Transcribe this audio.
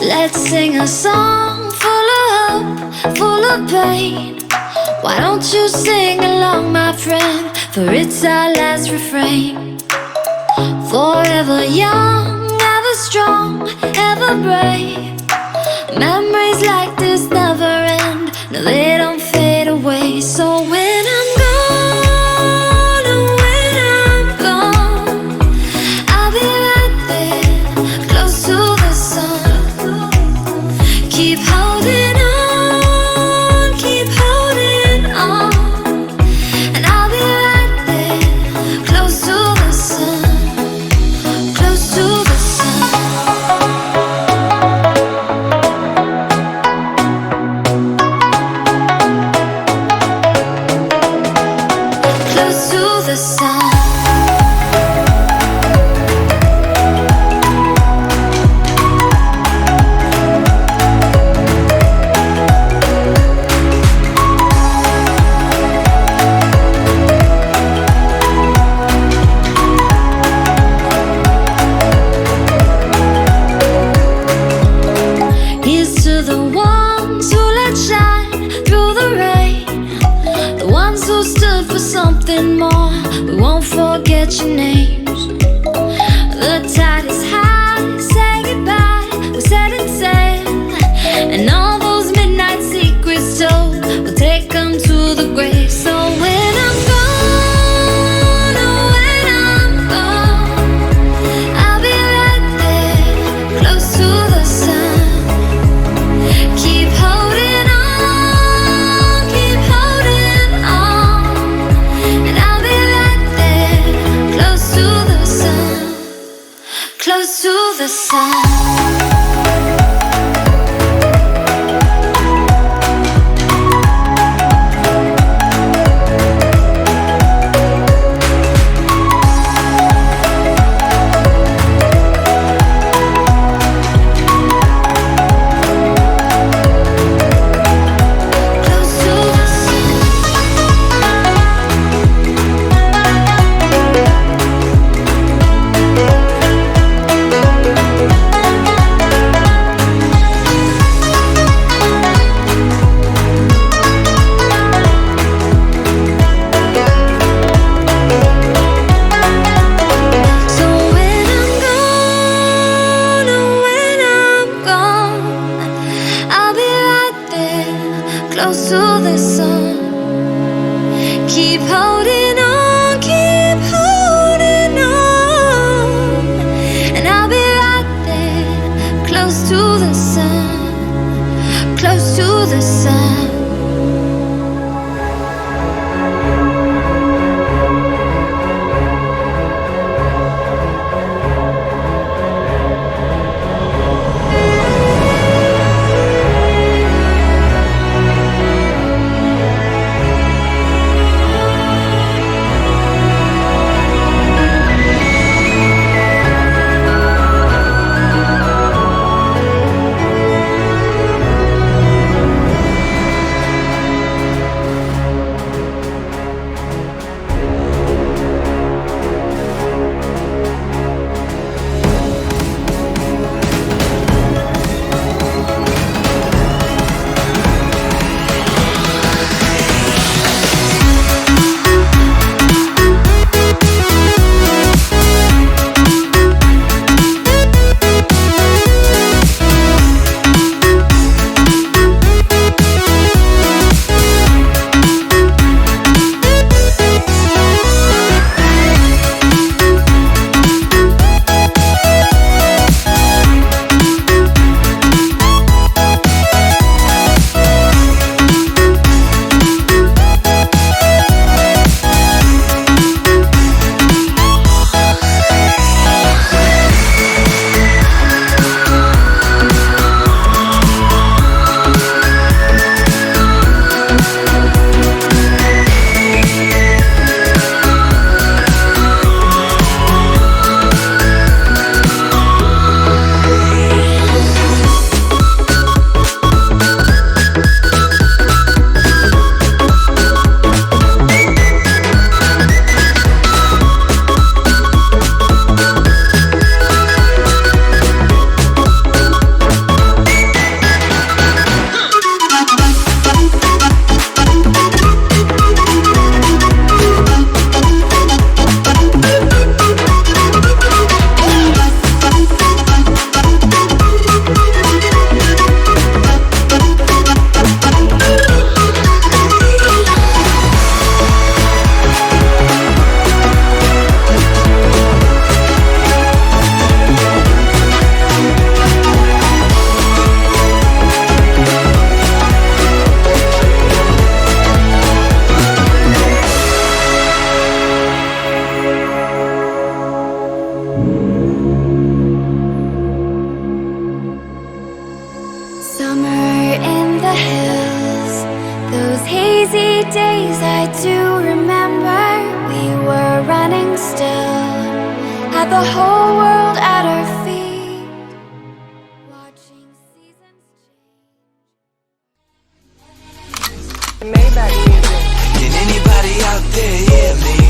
Let's sing a song full of hope, full of pain. Why don't you sing along, my friend? For it's our last refrain. Forever young, ever strong, ever brave. Memories like this never end. No, they don't fade away. So when I'm gone, oh, when I'm gone, I'll be right there, close to the sun. Keep holding on, keep holding on, and I'll be right there, close to the sun, close to the sun. Close to the sun. Here's to the ones who let shine through the rain, the ones who stood for something more. We won't forget your names. The tide is high, say goodbye, we set it sail, and all those midnight secrets told, we'll take them to the grave. So when I'm gone, oh, when I'm gone, I'll be right there, close to the sun. Keep holding on, keep holding on, and I'll be right there, close to the sun, close to the sun. So when I'm gone, oh, when I'm gone, I'll be right there, close to the sun. Keep holding on, keep holding on, and I'll be right there, close to the sun, close to the sun. Summer in the hills, those hazy days I do remember. We were running still, had the whole world at our feet, watching seasons change. Can anybody out there hear me?